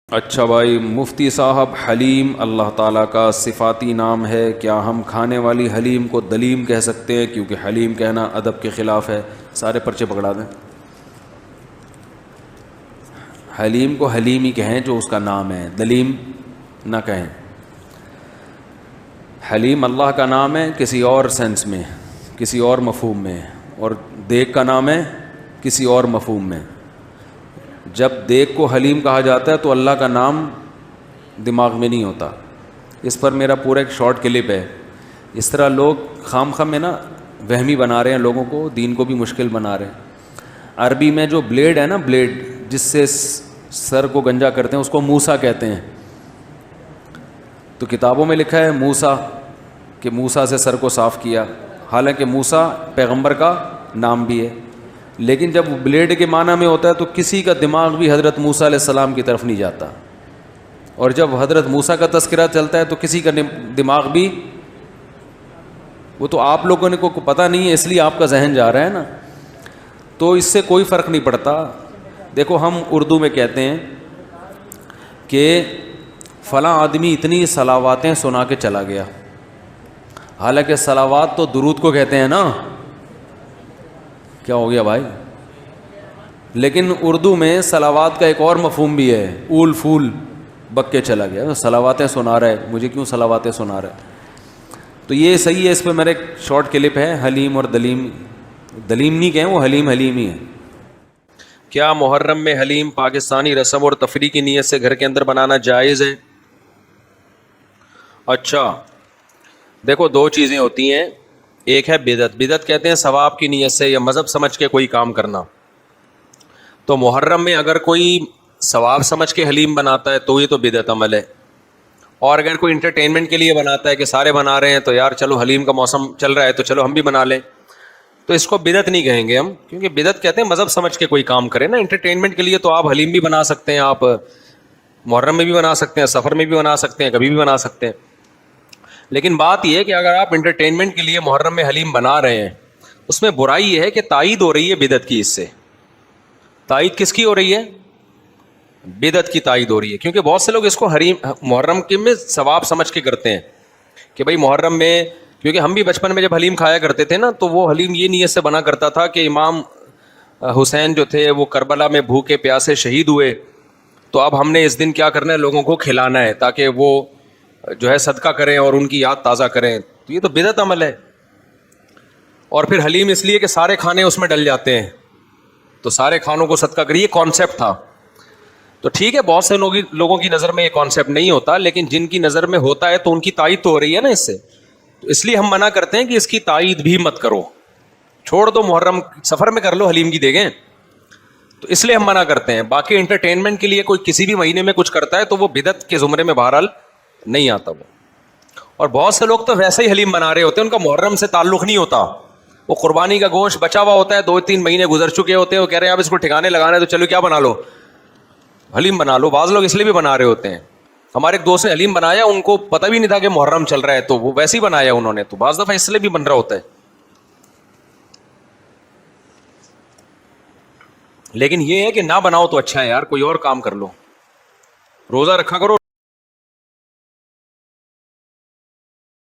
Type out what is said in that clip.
اچھا بھائی مفتی صاحب، حلیم اللہ تعالیٰ کا صفاتی نام ہے، کیا ہم کھانے والی حلیم کو دلیم کہہ سکتے ہیں؟ کیونکہ حلیم کہنا ادب کے خلاف ہے۔ سارے پرچے پکڑا دیں، حلیم کو حلیم ہی کہیں جو اس کا نام ہے، دلیم نہ کہیں۔ حلیم اللہ کا نام ہے کسی اور سینس میں، کسی اور مفہوم میں، اور دیگ کا نام ہے کسی اور مفہوم میں۔ جب دیگ کو حلیم کہا جاتا ہے تو اللہ کا نام دماغ میں نہیں ہوتا۔ اس پر میرا پورا ایک شارٹ کلپ ہے۔ اس طرح لوگ خام خام میں نا وہمی بنا رہے ہیں، لوگوں کو دین کو بھی مشکل بنا رہے ہیں۔ عربی میں جو بلیڈ ہے نا، بلیڈ جس سے سر کو گنجا کرتے ہیں، اس کو موسیٰ کہتے ہیں۔ تو کتابوں میں لکھا ہے موسیٰ، کہ موسیٰ سے سر کو صاف کیا، حالانکہ موسیٰ پیغمبر کا نام بھی ہے۔ لیکن جب بلیڈ کے معنی میں ہوتا ہے تو کسی کا دماغ بھی حضرت موسیٰ علیہ السلام کی طرف نہیں جاتا، اور جب حضرت موسیٰ کا تذکرہ چلتا ہے تو کسی کا دماغ بھی، وہ تو آپ لوگوں کو پتہ نہیں ہے اس لیے آپ کا ذہن جا رہا ہے نا، تو اس سے کوئی فرق نہیں پڑتا۔ دیکھو ہم اردو میں کہتے ہیں کہ فلاں آدمی اتنی صلواتیں سنا کے چلا گیا، حالانکہ صلوات تو درود کو کہتے ہیں نا۔ کیا ہو گیا بھائی؟ لیکن اردو میں صلوات کا ایک اور مفہوم بھی ہے، اول پھول بک کے چلا گیا، صلواتیں سنا رہا ہے، مجھے کیوں صلواتیں سنا رہا ہے؟ تو یہ صحیح ہے۔ اس پہ میرا ایک شارٹ کلپ ہے، حلیم اور دلیم۔ دلیم نہیں کہیں، وہ حلیم حلیم ہی ہے۔ کیا محرم میں حلیم پاکستانی رسم اور تفریح کی نیت سے گھر کے اندر بنانا جائز ہے؟ اچھا دیکھو، دو چیزیں ہوتی ہیں، ایک ہے بدعت۔ بدعت کہتے ہیں ثواب کی نیت سے یا مذہب سمجھ کے کوئی کام کرنا۔ تو محرم میں اگر کوئی ثواب سمجھ کے حلیم بناتا ہے تو یہ تو بدعت عمل ہے، اور اگر کوئی انٹرٹینمنٹ کے لیے بناتا ہے کہ سارے بنا رہے ہیں تو یار چلو حلیم کا موسم چل رہا ہے تو چلو ہم بھی بنا لیں، تو اس کو بدعت نہیں کہیں گے ہم، کیونکہ بدعت کہتے ہیں مذہب سمجھ کے کوئی کام کرے نا۔ انٹرٹینمنٹ کے لیے تو آپ حلیم بھی بنا سکتے ہیں، آپ محرم میں بھی بنا سکتے ہیں، سفر میں بھی بنا سکتے ہیں، کبھی بھی بنا سکتے ہیں۔ لیکن بات یہ ہے کہ اگر آپ انٹرٹینمنٹ کے لیے محرم میں حلیم بنا رہے ہیں، اس میں برائی یہ ہے کہ تائید ہو رہی ہے بدعت کی۔ اس سے تائید کس کی ہو رہی ہے؟ بدعت کی تائید ہو رہی ہے، کیونکہ بہت سے لوگ اس کو محرم کے میں ثواب سمجھ کے کرتے ہیں کہ بھائی محرم میں، کیونکہ ہم بھی بچپن میں جب حلیم کھایا کرتے تھے نا، تو وہ حلیم یہ نیت سے بنا کرتا تھا کہ امام حسین جو تھے وہ کربلا میں بھوکے پیاسے شہید ہوئے، تو اب ہم نے اس دن کیا کرنا ہے، لوگوں کو کھلانا ہے تاکہ وہ جو ہے صدقہ کریں اور ان کی یاد تازہ کریں۔ تو یہ تو بدعت عمل ہے۔ اور پھر حلیم اس لیے کہ سارے کھانے اس میں ڈل جاتے ہیں، تو سارے کھانوں کو صدقہ کریے، یہ کانسیپٹ تھا۔ تو ٹھیک ہے، بہت سے لوگوں کی نظر میں یہ کانسیپٹ نہیں ہوتا، لیکن جن کی نظر میں ہوتا ہے تو ان کی تائید تو ہو رہی ہے نا اس سے۔ تو اس لیے ہم منع کرتے ہیں کہ اس کی تائید بھی مت کرو، چھوڑ دو، محرم سفر میں کر لو حلیم کی دیگیں۔ تو اس لیے ہم منع کرتے ہیں۔ باقی انٹرٹینمنٹ کے لیے کوئی کسی بھی مہینے میں کچھ کرتا ہے تو وہ بدعت کے زمرے میں بہرحال نہیں آتا وہ۔ اور بہت سے لوگ تو ویسے ہی حلیم بنا رہے ہوتے ہیں، ان کا محرم سے تعلق نہیں ہوتا، وہ قربانی کا گوشت بچا ہوا ہوتا ہے، 2-3 مہینے گزر چکے ہوتے ہیں، وہ کہہ رہے ہیں اب اس کو ٹھکانے لگانا ہے تو چلو کیا بنا لو، حلیم بنا لو۔ بعض لوگ اس لیے بھی بنا رہے ہوتے ہیں۔ ہمارے ایک دوست نے حلیم بنایا، ان کو پتہ بھی نہیں تھا کہ محرم چل رہا ہے، تو وہ ویسے ہی بنایا انہوں نے، تو بعض دفعہ اس لیے بھی بن رہا ہوتا ہے۔ لیکن یہ ہے کہ نہ بناؤ تو اچھا ہے یار، کوئی اور کام کر لو، روزہ رکھا کرو۔